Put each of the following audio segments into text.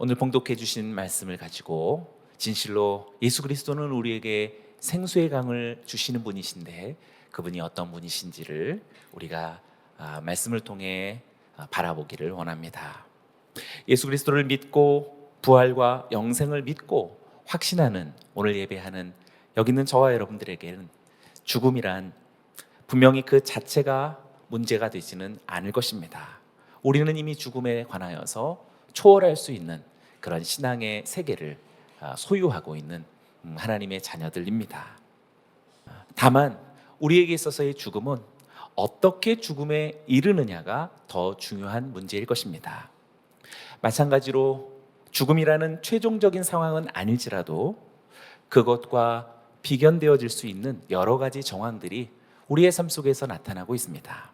오늘 봉독해 주신 말씀을 가지고 진실로 예수 그리스도는 우리에게 생수의 강을 주시는 분이신데 그분이 어떤 분이신지를 우리가 말씀을 통해 바라보기를 원합니다. 예수 그리스도를 믿고 부활과 영생을 믿고 확신하는 오늘 예배하는 여기 있는 저와 여러분들에게는 죽음이란 분명히 그 자체가 문제가 되지는 않을 것입니다. 우리는 이미 죽음에 관하여서 초월할 수 있는 그런 신앙의 세계를 소유하고 있는 하나님의 자녀들입니다. 다만 우리에게 있어서의 죽음은 어떻게 죽음에 이르느냐가 더 중요한 문제일 것입니다. 마찬가지로 죽음이라는 최종적인 상황은 아닐지라도 그것과 비견되어질 수 있는 여러 가지 정황들이 우리의 삶 속에서 나타나고 있습니다.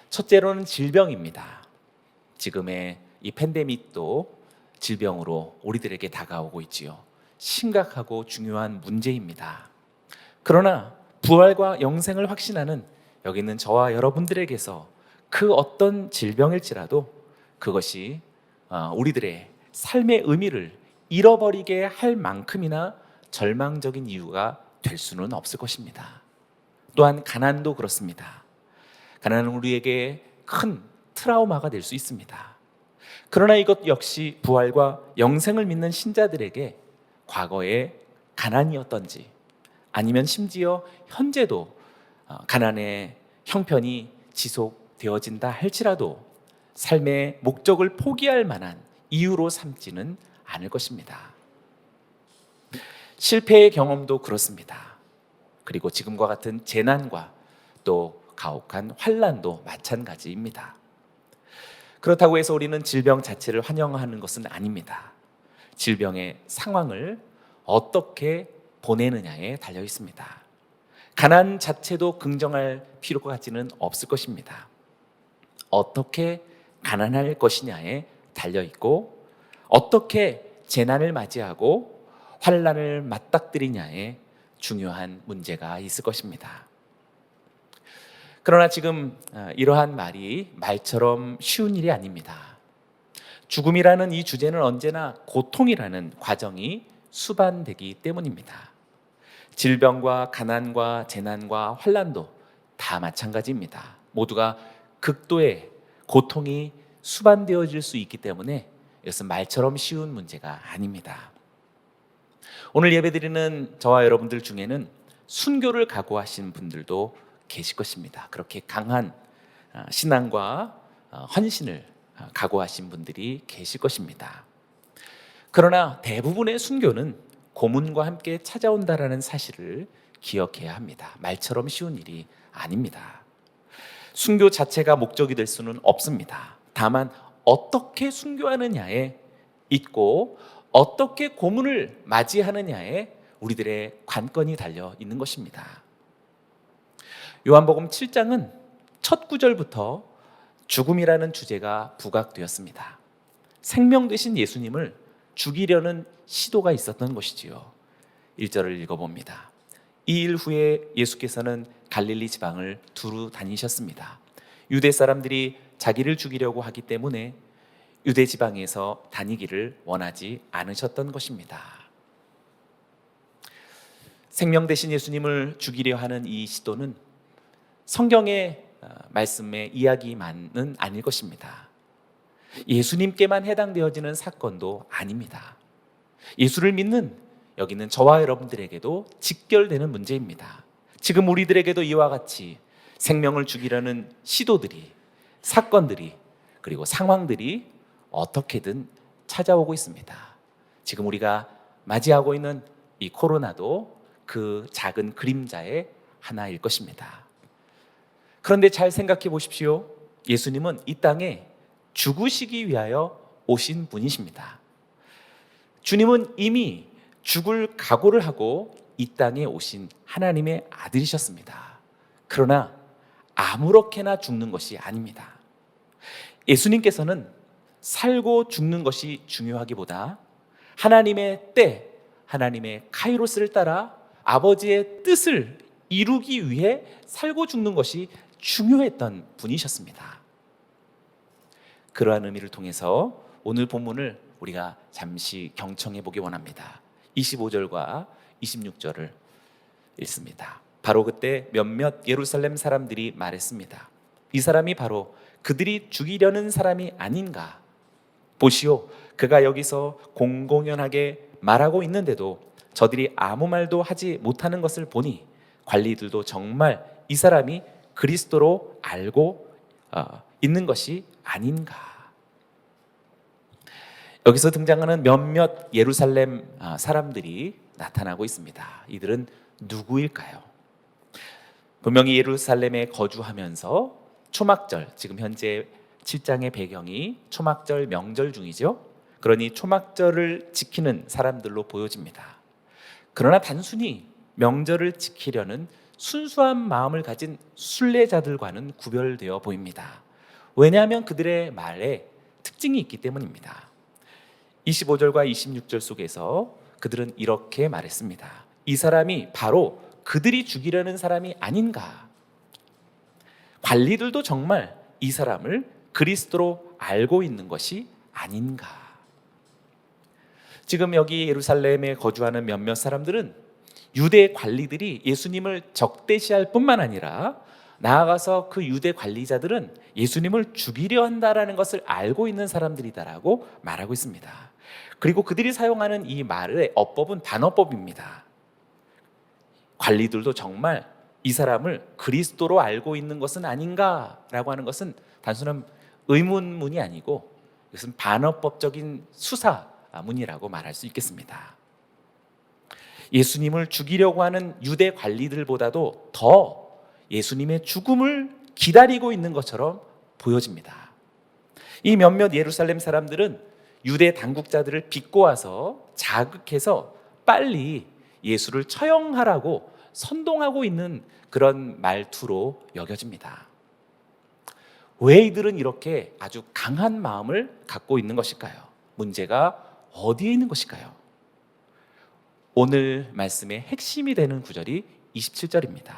첫째로는 질병입니다. 지금의 이 팬데믹도 질병으로 우리들에게 다가오고 있지요. 심각하고 중요한 문제입니다. 그러나 부활과 영생을 확신하는 여기 있는 저와 여러분들에게서 그 어떤 질병일지라도 그것이 우리들의 삶의 의미를 잃어버리게 할 만큼이나 절망적인 이유가 될 수는 없을 것입니다. 또한 가난도 그렇습니다. 가난은 우리에게 큰 트라우마가 될 수 있습니다. 그러나 이것 역시 부활과 영생을 믿는 신자들에게 과거의 가난이었던지 아니면 심지어 현재도 가난의 형편이 지속되어진다 할지라도 삶의 목적을 포기할 만한 이유로 삼지는 않을 것입니다. 실패의 경험도 그렇습니다. 그리고 지금과 같은 재난과 또 가혹한 환난도 마찬가지입니다. 그렇다고 해서 우리는 질병 자체를 환영하는 것은 아닙니다. 질병의 상황을 어떻게 보내느냐에 달려 있습니다. 가난 자체도 긍정할 필요가 같지는 없을 것입니다. 어떻게 가난할 것이냐에 달려 있고 어떻게 재난을 맞이하고 환난을 맞닥뜨리냐에 중요한 문제가 있을 것입니다. 그러나 지금 이러한 말이 말처럼 쉬운 일이 아닙니다. 죽음이라는 이 주제는 언제나 고통이라는 과정이 수반되기 때문입니다. 질병과 가난과 재난과 환난도 다 마찬가지입니다. 모두가 극도의 고통이 수반되어질 수 있기 때문에 이것은 말처럼 쉬운 문제가 아닙니다. 오늘 예배드리는 저와 여러분들 중에는 순교를 각오하신 분들도 계실 것입니다. 그렇게 강한 신앙과 헌신을 각오하신 분들이 계실 것입니다. 그러나 대부분의 순교는 고문과 함께 찾아온다라는 사실을 기억해야 합니다. 말처럼 쉬운 일이 아닙니다. 순교 자체가 목적이 될 수는 없습니다. 다만 어떻게 순교하느냐에 있고 어떻게 고문을 맞이하느냐에 우리들의 관건이 달려 있는 것입니다. 요한복음 7장은 첫 구절부터 죽음이라는 주제가 부각되었습니다. 생명 되신 예수님을 죽이려는 시도가 있었던 것이지요. 1절을 읽어봅니다. 이 일 후에 예수께서는 갈릴리 지방을 두루 다니셨습니다. 유대 사람들이 자기를 죽이려고 하기 때문에 유대 지방에서 다니기를 원하지 않으셨던 것입니다. 생명 되신 예수님을 죽이려 하는 이 시도는 성경의 말씀의 이야기만은 아닐 것입니다. 예수님께만 해당되어지는 사건도 아닙니다. 예수를 믿는 여기 있는 저와 여러분들에게도 직결되는 문제입니다. 지금 우리들에게도 이와 같이 생명을 죽이려는 시도들이, 사건들이, 그리고 상황들이 어떻게든 찾아오고 있습니다. 지금 우리가 맞이하고 있는 이 코로나도 그 작은 그림자의 하나일 것입니다. 그런데 잘 생각해 보십시오. 예수님은 이 땅에 죽으시기 위하여 오신 분이십니다. 주님은 이미 죽을 각오를 하고 이 땅에 오신 하나님의 아들이셨습니다. 그러나 아무렇게나 죽는 것이 아닙니다. 예수님께서는 살고 죽는 것이 중요하기보다 하나님의 때, 하나님의 카이로스를 따라 아버지의 뜻을 이루기 위해 살고 죽는 것이 중요했던 분이셨습니다. 그러한 의미를 통해서 오늘 본문을 우리가 잠시 경청해 보기 원합니다. 25절과 26절을 읽습니다. 바로 그때 몇몇 예루살렘 사람들이 말했습니다. 이 사람이 바로 그들이 죽이려는 사람이 아닌가? 보시오, 그가 여기서 공공연하게 말하고 있는데도 저들이 아무 말도 하지 못하는 것을 보니 관리들도 정말 이 사람이 그리스도로 알고 있는 것이 아닌가. 여기서 등장하는 몇몇 예루살렘 사람들이 나타나고 있습니다. 이들은 누구일까요? 분명히 예루살렘에 거주하면서 초막절, 지금 현재 7장의 배경이 초막절 명절 중이죠. 그러니 초막절을 지키는 사람들로 보여집니다. 그러나 단순히 명절을 지키려는 순수한 마음을 가진 순례자들과는 구별되어 보입니다. 왜냐하면 그들의 말에 특징이 있기 때문입니다. 25절과 26절 속에서 그들은 이렇게 말했습니다. 이 사람이 바로 그들이 죽이려는 사람이 아닌가? 관리들도 정말 이 사람을 그리스도로 알고 있는 것이 아닌가? 지금 여기 예루살렘에 거주하는 몇몇 사람들은 유대 관리들이 예수님을 적대시할 뿐만 아니라 나아가서 그 유대 관리자들은 예수님을 죽이려 한다라는 것을 알고 있는 사람들이다라고 말하고 있습니다. 그리고 그들이 사용하는 이 말의 어법은 반어법입니다. 관리들도 정말 이 사람을 그리스도로 알고 있는 것은 아닌가라고 하는 것은 단순한 의문문이 아니고 이것은 반어법적인 수사문이라고 말할 수 있겠습니다. 예수님을 죽이려고 하는 유대 관리들보다도 더 예수님의 죽음을 기다리고 있는 것처럼 보여집니다. 이 몇몇 예루살렘 사람들은 유대 당국자들을 비꼬아서 자극해서 빨리 예수를 처형하라고 선동하고 있는 그런 말투로 여겨집니다. 왜 이들은 이렇게 아주 강한 마음을 갖고 있는 것일까요? 문제가 어디에 있는 것일까요? 오늘 말씀의 핵심이 되는 구절이 27절입니다.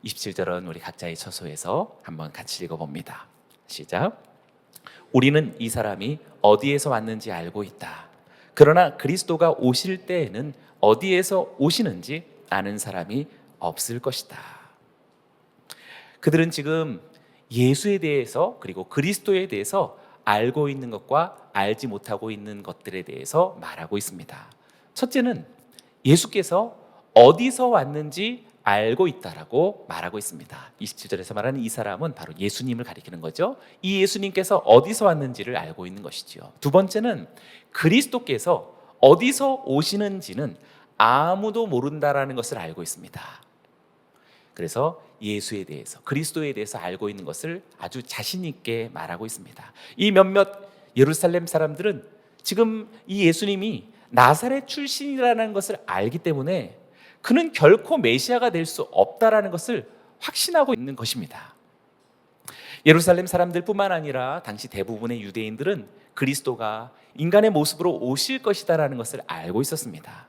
27절은 우리 각자의 처소에서 한번 같이 읽어봅니다. 시작. 우리는 이 사람이 어디에서 왔는지 알고 있다. 그러나 그리스도가 오실 때에는 어디에서 오시는지 아는 사람이 없을 것이다. 그들은 지금 예수에 대해서 그리고 그리스도에 대해서 알고 있는 것과 알지 못하고 있는 것들에 대해서 말하고 있습니다. 첫째는 예수께서 어디서 왔는지 알고 있다라고 말하고 있습니다. 27절에서 말하는 이 사람은 바로 예수님을 가리키는 거죠. 이 예수님께서 어디서 왔는지를 알고 있는 것이지요. 두 번째는 그리스도께서 어디서 오시는지는 아무도 모른다라는 것을 알고 있습니다. 그래서 예수에 대해서, 그리스도에 대해서 알고 있는 것을 아주 자신 있게 말하고 있습니다. 이 몇몇 예루살렘 사람들은 지금 이 예수님이 나사렛 출신이라는 것을 알기 때문에 그는 결코 메시아가 될 수 없다라는 것을 확신하고 있는 것입니다. 예루살렘 사람들뿐만 아니라 당시 대부분의 유대인들은 그리스도가 인간의 모습으로 오실 것이다라는 것을 알고 있었습니다.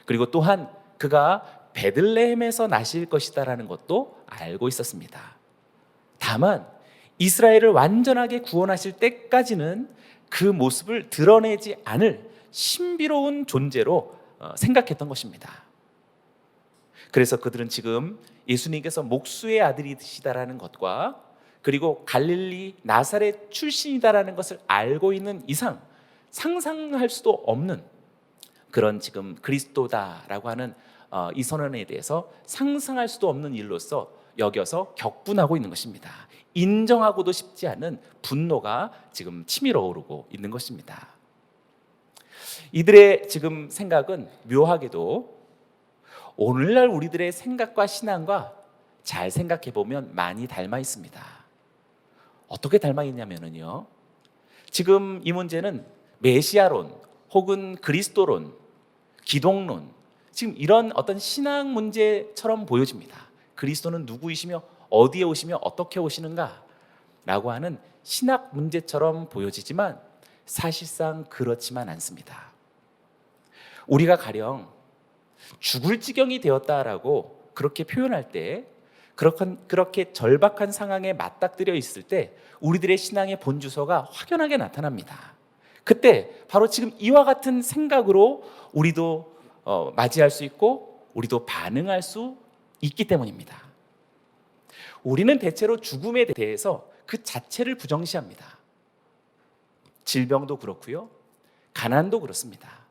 그리고 또한 그가 베들레헴에서 나실 것이다라는 것도 알고 있었습니다. 다만 이스라엘을 완전하게 구원하실 때까지는 그 모습을 드러내지 않을 신비로운 존재로 생각했던 것입니다. 그래서 그들은 지금 예수님께서 목수의 아들이시다라는 것과 그리고 갈릴리 나사렛 출신이다라는 것을 알고 있는 이상 상상할 수도 없는 그런 지금 그리스도다라고 하는 이 선언에 대해서 상상할 수도 없는 일로서 여겨서 격분하고 있는 것입니다. 인정하고도 싶지 않은 분노가 지금 치밀어 오르고 있는 것입니다. 이들의 지금 생각은 묘하게도 오늘날 우리들의 생각과 신앙과 잘 생각해 보면 많이 닮아 있습니다. 어떻게 닮아 있냐면요, 지금 이 문제는 메시아론 혹은 그리스도론, 기독론, 지금 이런 어떤 신앙 문제처럼 보여집니다. 그리스도는 누구이시며 어디에 오시며 어떻게 오시는가 라고 하는 신학 문제처럼 보여지지만 사실상 그렇지만 않습니다. 우리가 가령 죽을 지경이 되었다라고 그렇게 표현할 때, 그렇게 절박한 상황에 맞닥뜨려 있을 때 우리들의 신앙의 본주소가 확연하게 나타납니다. 그때 바로 지금 이와 같은 생각으로 우리도 맞이할 수 있고 우리도 반응할 수 있기 때문입니다. 우리는 대체로 죽음에 대해서 그 자체를 부정시합니다. 질병도 그렇고요, 가난도 그렇습니다.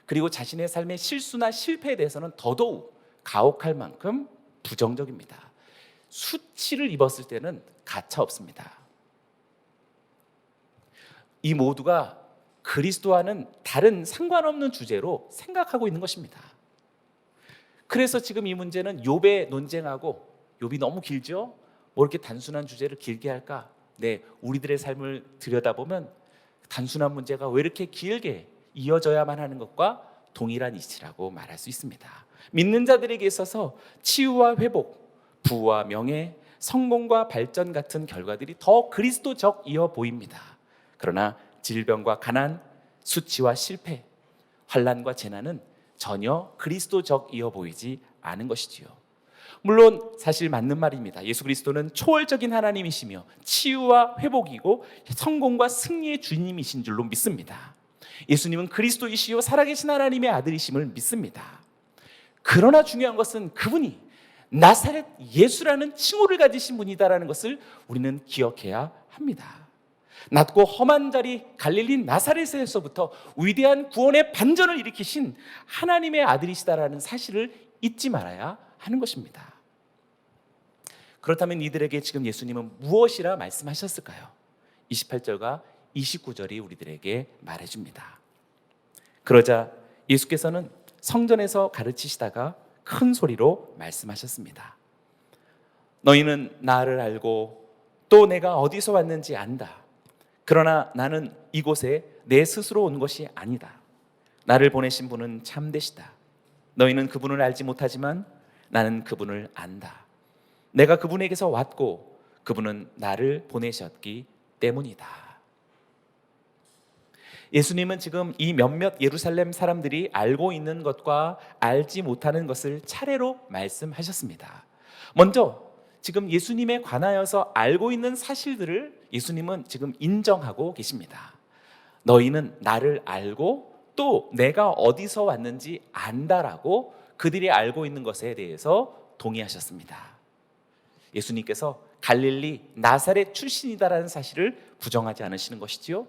그리고 자신의 삶의 실수나 실패에 대해서는 더더욱 가혹할 만큼 부정적입니다. 수치를 입었을 때는 가차 없습니다. 이 모두가 그리스도와는 다른 상관없는 주제로 생각하고 있는 것입니다. 그래서 지금 이 문제는 욥의 논쟁하고, 욥이 너무 길죠? 뭐 이렇게 단순한 주제를 길게 할까? 네, 우리들의 삶을 들여다보면 단순한 문제가 왜 이렇게 길게 이어져야만 하는 것과 동일한 이치라고 말할 수 있습니다. 믿는 자들에게 있어서 치유와 회복, 부와 명예, 성공과 발전 같은 결과들이 더 그리스도적이어 보입니다. 그러나 질병과 가난, 수치와 실패, 환난과 재난은 전혀 그리스도적이어 보이지 않은 것이지요. 물론 사실 맞는 말입니다. 예수 그리스도는 초월적인 하나님이시며 치유와 회복이고 성공과 승리의 주님이신 줄로 믿습니다. 예수님은 그리스도이시요 살아계신 하나님의 아들이심을 믿습니다. 그러나 중요한 것은 그분이 나사렛 예수라는 칭호를 가지신 분이다라는 것을 우리는 기억해야 합니다. 낮고 험한 자리 갈릴리 나사렛에서부터 위대한 구원의 반전을 일으키신 하나님의 아들이시다라는 사실을 잊지 말아야 하는 것입니다. 그렇다면 이들에게 지금 예수님은 무엇이라 말씀하셨을까요? 28절과 29절이 우리들에게 말해줍니다. 그러자 예수께서는 성전에서 가르치시다가 큰 소리로 말씀하셨습니다. 너희는 나를 알고 또 내가 어디서 왔는지 안다. 그러나 나는 이곳에 내 스스로 온 것이 아니다. 나를 보내신 분은 참되시다. 너희는 그분을 알지 못하지만 나는 그분을 안다. 내가 그분에게서 왔고 그분은 나를 보내셨기 때문이다. 예수님은 지금 이 몇몇 예루살렘 사람들이 알고 있는 것과 알지 못하는 것을 차례로 말씀하셨습니다. 먼저 지금 예수님에 관하여서 알고 있는 사실들을 예수님은 지금 인정하고 계십니다. 너희는 나를 알고 또 내가 어디서 왔는지 안다라고 그들이 알고 있는 것에 대해서 동의하셨습니다. 예수님께서 갈릴리 나사렛 출신이다라는 사실을 부정하지 않으시는 것이지요.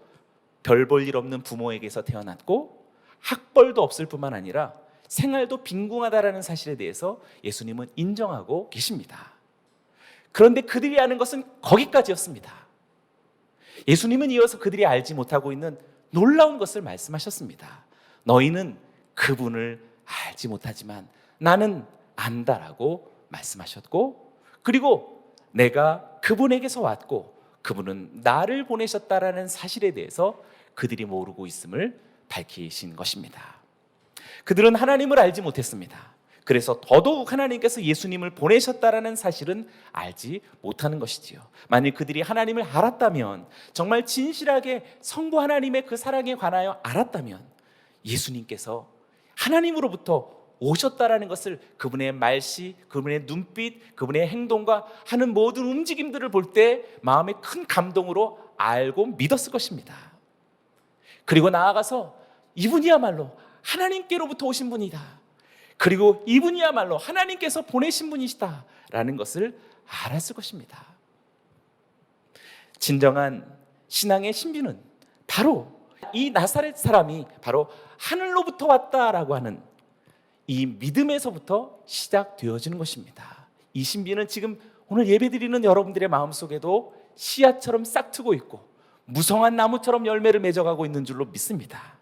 별 볼 일 없는 부모에게서 태어났고 학벌도 없을 뿐만 아니라 생활도 빈궁하다라는 사실에 대해서 예수님은 인정하고 계십니다. 그런데 그들이 아는 것은 거기까지였습니다. 예수님은 이어서 그들이 알지 못하고 있는 놀라운 것을 말씀하셨습니다. 너희는 그분을 알지 못하지만 나는 안다라고 말씀하셨고, 그리고 내가 그분에게서 왔고 그분은 나를 보내셨다라는 사실에 대해서 그들이 모르고 있음을 밝히신 것입니다. 그들은 하나님을 알지 못했습니다. 그래서 더더욱 하나님께서 예수님을 보내셨다라는 사실은 알지 못하는 것이지요. 만일 그들이 하나님을 알았다면, 정말 진실하게 성부 하나님의 그 사랑에 관하여 알았다면 예수님께서 하나님으로부터 오셨다라는 것을 그분의 말씨, 그분의 눈빛, 그분의 행동과 하는 모든 움직임들을 볼 때 마음에 큰 감동으로 알고 믿었을 것입니다. 그리고 나아가서 이분이야말로 하나님께로부터 오신 분이다, 그리고 이분이야말로 하나님께서 보내신 분이시다라는 것을 알았을 것입니다. 진정한 신앙의 신비는 바로 이 나사렛 사람이 바로 하늘로부터 왔다라고 하는 이 믿음에서부터 시작되어지는 것입니다. 이 신비는 지금 오늘 예배드리는 여러분들의 마음속에도 씨앗처럼 싹트고 있고 무성한 나무처럼 열매를 맺어가고 있는 줄로 믿습니다.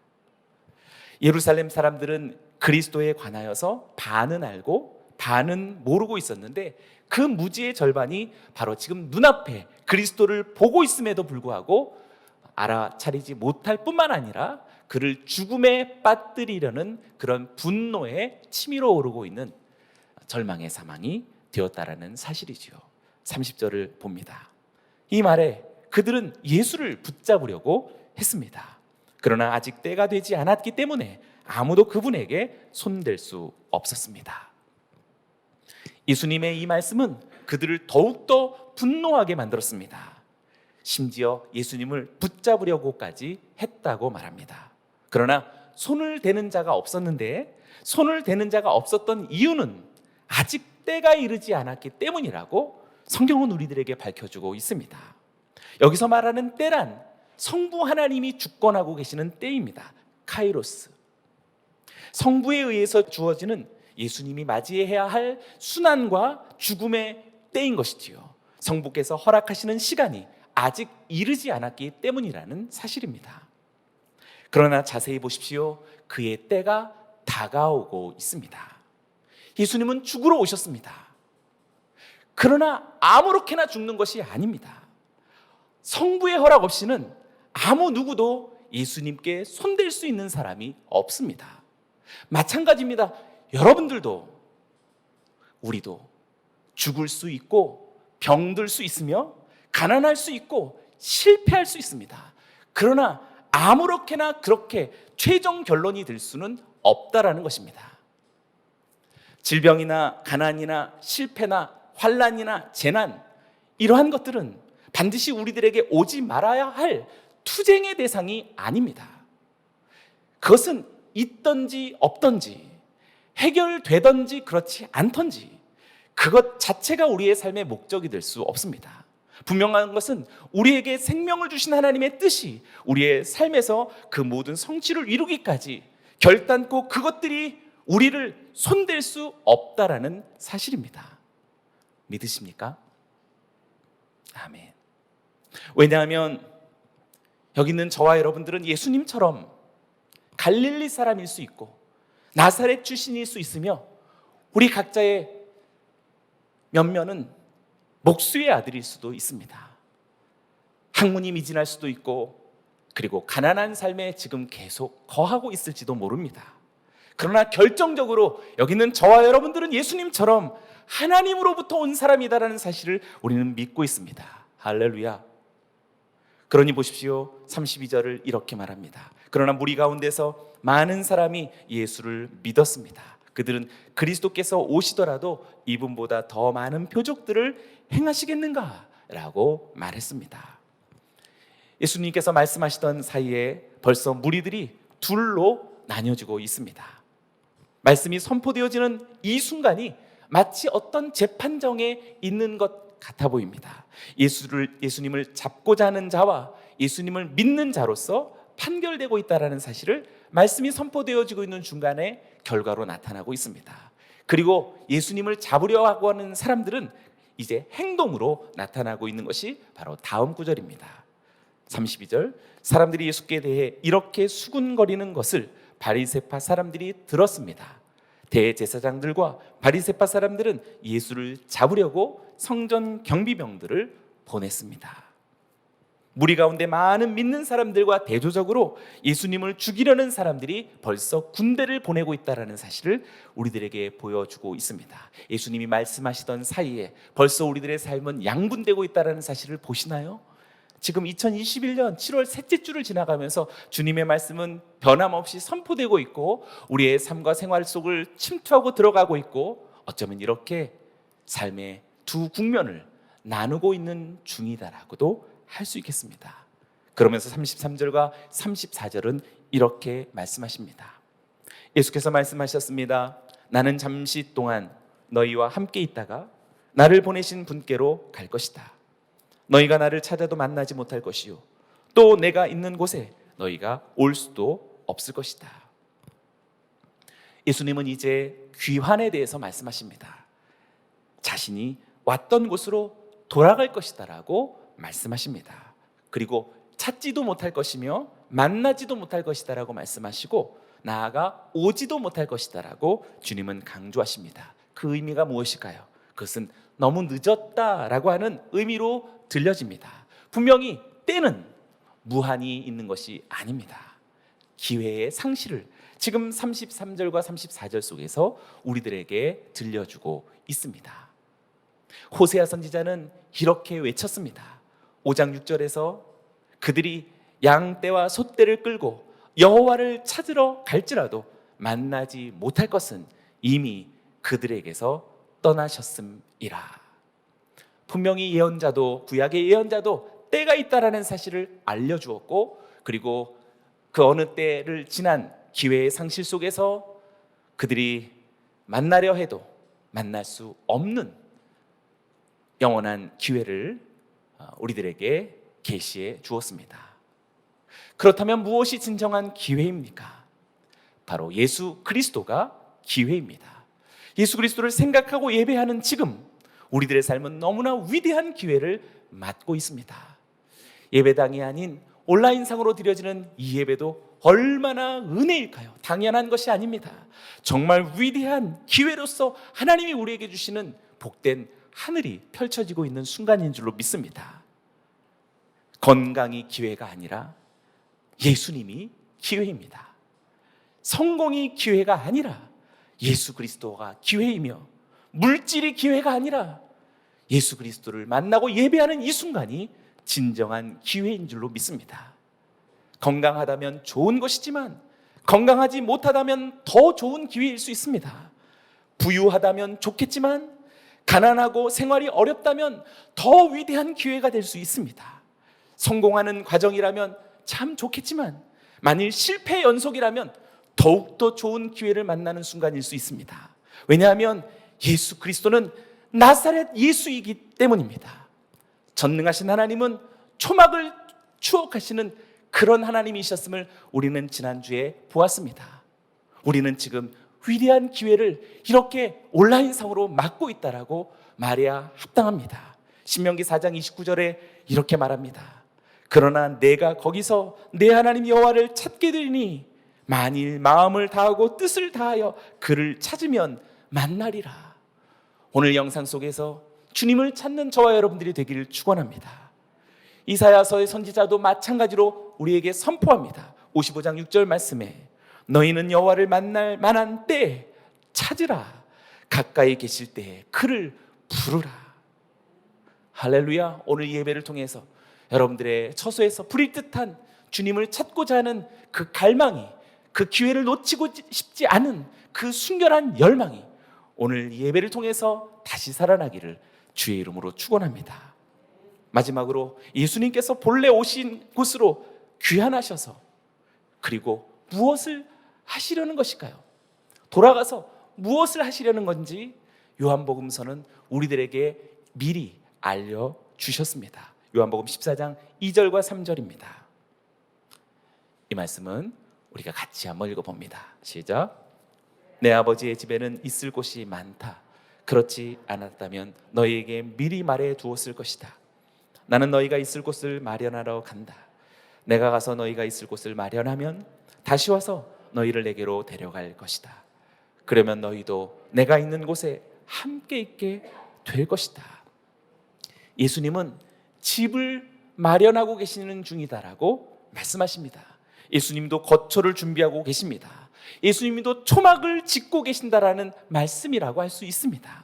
예루살렘 사람들은 그리스도에 관하여서 반은 알고 반은 모르고 있었는데 그 무지의 절반이 바로 지금 눈앞에 그리스도를 보고 있음에도 불구하고 알아차리지 못할 뿐만 아니라 그를 죽음에 빠뜨리려는 그런 분노에 치밀어 오르고 있는 절망의 사망이 되었다라는 사실이지요. 30절을 봅니다. 이 말에 그들은 예수를 붙잡으려고 했습니다. 그러나 아직 때가 되지 않았기 때문에 아무도 그분에게 손댈 수 없었습니다. 예수님의 이 말씀은 그들을 더욱더 분노하게 만들었습니다. 심지어 예수님을 붙잡으려고까지 했다고 말합니다. 그러나 손을 대는 자가 없었는데, 손을 대는 자가 없었던 이유는 아직 때가 이르지 않았기 때문이라고 성경은 우리들에게 밝혀주고 있습니다. 여기서 말하는 때란 성부 하나님이 주권하고 계시는 때입니다. 카이로스. 성부에 의해서 주어지는 예수님이 맞이해야 할 순환과 죽음의 때인 것이지요. 성부께서 허락하시는 시간이 아직 이르지 않았기 때문이라는 사실입니다. 그러나 자세히 보십시오. 그의 때가 다가오고 있습니다. 예수님은 죽으러 오셨습니다. 그러나 아무렇게나 죽는 것이 아닙니다. 성부의 허락 없이는 아무 누구도 예수님께 손댈 수 있는 사람이 없습니다. 마찬가지입니다. 여러분들도, 우리도 죽을 수 있고 병들 수 있으며 가난할 수 있고 실패할 수 있습니다. 그러나 아무렇게나 그렇게 최종 결론이 될 수는 없다라는 것입니다. 질병이나 가난이나 실패나 환난이나 재난, 이러한 것들은 반드시 우리들에게 오지 말아야 할 투쟁의 대상이 아닙니다. 그것은 있든지 없든지, 해결되든지 그렇지 않든지, 그것 자체가 우리의 삶의 목적이 될 수 없습니다. 분명한 것은 우리에게 생명을 주신 하나님의 뜻이 우리의 삶에서 그 모든 성취를 이루기까지 결단코 그것들이 우리를 손댈 수 없다라는 사실입니다. 믿으십니까? 아멘. 왜냐하면 여기 있는 저와 여러분들은 예수님처럼 갈릴리 사람일 수 있고 나사렛 출신일 수 있으며, 우리 각자의 면면은 목수의 아들일 수도 있습니다. 학문이 미진할 수도 있고, 그리고 가난한 삶에 지금 계속 거하고 있을지도 모릅니다. 그러나 결정적으로 여기는 저와 여러분들은 예수님처럼 하나님으로부터 온 사람이다라는 사실을 우리는 믿고 있습니다. 할렐루야. 그러니 보십시오. 32절을 이렇게 말합니다. 그러나 무리 가운데서 많은 사람이 예수를 믿었습니다. 그들은 그리스도께서 오시더라도 이분보다 더 많은 표적들을 행하시겠는가? 라고 말했습니다. 예수님께서 말씀하시던 사이에 벌써 무리들이 둘로 나뉘어지고 있습니다. 말씀이 선포되어지는 이 순간이 마치 어떤 재판정에 있는 것 같아 보입니다. 예수님을 잡고자 하는 자와 예수님을 믿는 자로서 판결되고 있다는 사실을 말씀이 선포되어지고 있는 중간에 결과로 나타나고 있습니다. 그리고 예수님을 잡으려 하고 하는 사람들은 이제 행동으로 나타나고 있는 것이 바로 다음 구절입니다. 32절, 사람들이 예수께 대해 이렇게 수군거리는 것을 바리새파 사람들이 들었습니다. 대제사장들과 바리새파 사람들은 예수를 잡으려고 성전 경비병들을 보냈습니다. 무리 가운데 많은 믿는 사람들과 대조적으로 예수님을 죽이려는 사람들이 벌써 군대를 보내고 있다는 사실을 우리들에게 보여주고 있습니다. 예수님이 말씀하시던 사이에 벌써 우리들의 삶은 양분되고 있다는 사실을 보시나요? 지금 2021년 7월 셋째 주를 지나가면서 주님의 말씀은 변함없이 선포되고 있고 우리의 삶과 생활 속을 침투하고 들어가고 있고, 어쩌면 이렇게 삶의 두 국면을 나누고 있는 중이다라고도 할 수 있겠습니다. 그러면서 33절과 34절은 이렇게 말씀하십니다. 예수께서 말씀하셨습니다. 나는 잠시 동안 너희와 함께 있다가 나를 보내신 분께로 갈 것이다. 너희가 나를 찾아도 만나지 못할 것이요, 또 내가 있는 곳에 너희가 올 수도 없을 것이다. 예수님은 이제 귀환에 대해서 말씀하십니다. 자신이 왔던 곳으로 돌아갈 것이다라고 말씀하십니다. 그리고 찾지도 못할 것이며 만나지도 못할 것이다라고 말씀하시고, 나아가 오지도 못할 것이다라고 주님은 강조하십니다. 그 의미가 무엇일까요? 그것은 너무 늦었다라고 하는 의미로 들려집니다. 분명히 때는 무한히 있는 것이 아닙니다. 기회의 상실을 지금 33절과 34절 속에서 우리들에게 들려주고 있습니다. 호세아 선지자는 이렇게 외쳤습니다. 5장 6절에서 그들이 양떼와 소떼를 끌고 여호와를 찾으러 갈지라도 만나지 못할 것은 이미 그들에게서 떠나셨음이라. 분명히 예언자도, 구약의 예언자도 때가 있다라는 사실을 알려주었고, 그리고 그 어느 때를 지난 기회의 상실 속에서 그들이 만나려 해도 만날 수 없는 영원한 기회를 우리들에게 계시해 주었습니다. 그렇다면 무엇이 진정한 기회입니까? 바로 예수 그리스도가 기회입니다. 예수 그리스도를 생각하고 예배하는 지금 우리들의 삶은 너무나 위대한 기회를 맞고 있습니다. 예배당이 아닌 온라인상으로 드려지는 이 예배도 얼마나 은혜일까요? 당연한 것이 아닙니다. 정말 위대한 기회로서 하나님이 우리에게 주시는 복된 하늘이 펼쳐지고 있는 순간인 줄로 믿습니다. 건강이 기회가 아니라 예수님이 기회입니다. 성공이 기회가 아니라 예수 그리스도가 기회이며, 물질이 기회가 아니라 예수 그리스도를 만나고 예배하는 이 순간이 진정한 기회인 줄로 믿습니다. 건강하다면 좋은 것이지만 건강하지 못하다면 더 좋은 기회일 수 있습니다. 부유하다면 좋겠지만 가난하고 생활이 어렵다면 더 위대한 기회가 될 수 있습니다. 성공하는 과정이라면 참 좋겠지만 만일 실패 연속이라면 더욱더 좋은 기회를 만나는 순간일 수 있습니다. 왜냐하면 예수 그리스도는 나사렛 예수이기 때문입니다. 전능하신 하나님은 초막을 추억하시는 그런 하나님이셨음을 우리는 지난주에 보았습니다. 우리는 지금 위대한 기회를 이렇게 온라인상으로 맞고 있다라고 말해야 합당합니다. 신명기 4장 29절에 이렇게 말합니다. 그러나 내가 거기서 내 하나님 여호와를 찾게 되리니 만일 마음을 다하고 뜻을 다하여 그를 찾으면 만나리라. 오늘 영상 속에서 주님을 찾는 저와 여러분들이 되기를 축원합니다. 이사야서의 선지자도 마찬가지로 우리에게 선포합니다. 55장 6절 말씀에 너희는 여호와를 만날 만한 때에 찾으라. 가까이 계실 때에 그를 부르라. 할렐루야. 오늘 예배를 통해서 여러분들의 처소에서 부릴 듯한 주님을 찾고자 하는 그 갈망이, 그 기회를 놓치고 싶지 않은 그 순결한 열망이 오늘 예배를 통해서 다시 살아나기를 주의 이름으로 축원합니다. 마지막으로 예수님께서 본래 오신 곳으로 귀환하셔서 그리고 무엇을 하시려는 것일까요? 돌아가서 무엇을 하시려는 건지 요한복음서는 우리들에게 미리 알려주셨습니다. 요한복음 14장 2절과 3절입니다. 이 말씀은 우리가 같이 한번 읽어봅니다. 시작. 내 아버지의 집에는 있을 곳이 많다. 그렇지 않았다면 너희에게 미리 말해 두었을 것이다. 나는 너희가 있을 곳을 마련하러 간다. 내가 가서 너희가 있을 곳을 마련하면 다시 와서 너희를 내게로 데려갈 것이다. 그러면 너희도 내가 있는 곳에 함께 있게 될 것이다. 예수님은 집을 마련하고 계시는 중이다라고 말씀하십니다. 예수님도 거처를 준비하고 계십니다. 예수님도 초막을 짓고 계신다라는 말씀이라고 할 수 있습니다.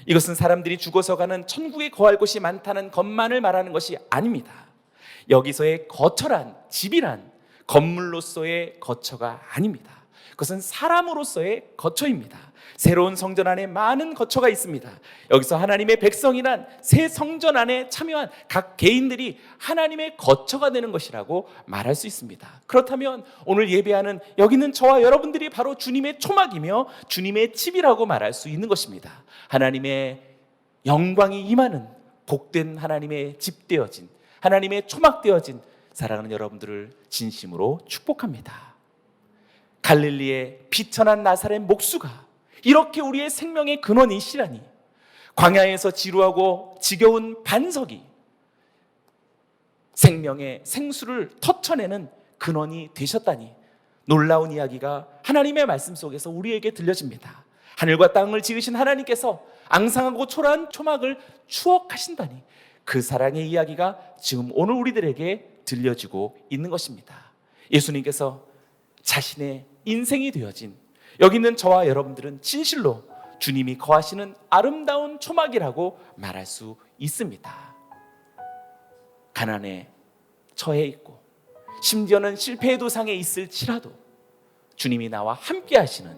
이것은 사람들이 죽어서 가는 천국에 거할 곳이 많다는 것만을 말하는 것이 아닙니다. 여기서의 거처란, 집이란 건물로서의 거처가 아닙니다. 그것은 사람으로서의 거처입니다. 새로운 성전 안에 많은 거처가 있습니다. 여기서 하나님의 백성이란 새 성전 안에 참여한 각 개인들이 하나님의 거처가 되는 것이라고 말할 수 있습니다. 그렇다면 오늘 예배하는 여기 있는 저와 여러분들이 바로 주님의 초막이며 주님의 집이라고 말할 수 있는 것입니다. 하나님의 영광이 임하는 복된 하나님의 집 되어진, 하나님의 초막 되어진 사랑하는 여러분들을 진심으로 축복합니다. 갈릴리의 비천한 나사렛 목수가 이렇게 우리의 생명의 근원이시라니, 광야에서 지루하고 지겨운 반석이 생명의 생수를 터쳐내는 근원이 되셨다니 놀라운 이야기가 하나님의 말씀 속에서 우리에게 들려집니다. 하늘과 땅을 지으신 하나님께서 앙상하고 초라한 초막을 추억하신다니 그 사랑의 이야기가 지금 오늘 우리들에게 들려지고 있는 것입니다. 예수님께서 자신의 인생이 되어진 여기 있는 저와 여러분들은 진실로 주님이 거하시는 아름다운 초막이라고 말할 수 있습니다. 가난에 처해 있고 심지어는 실패의 도상에 있을지라도 주님이 나와 함께 하시는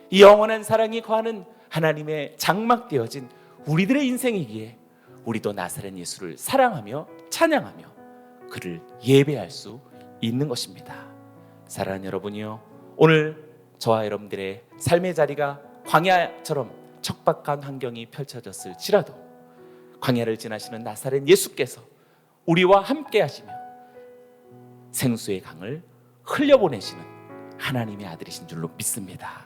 이 영원한 사랑이 거하는 하나님의 장막되어진 우리들의 인생이기에 우리도 나사렛 예수를 사랑하며 찬양하며 그를 예배할 수 있는 것입니다. 사랑하는 여러분이요, 오늘 저와 여러분들의 삶의 자리가 광야처럼 척박한 환경이 펼쳐졌을지라도 광야를 지나시는 나사렛 예수께서 우리와 함께 하시며 생수의 강을 흘려보내시는 하나님의 아들이신 줄로 믿습니다.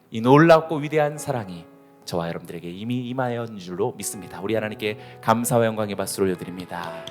이 놀랍고 위대한 사랑이 저와 여러분들에게 이미 임하였는 줄로 믿습니다. 우리 하나님께 감사와 영광의 박수를 올려드립니다.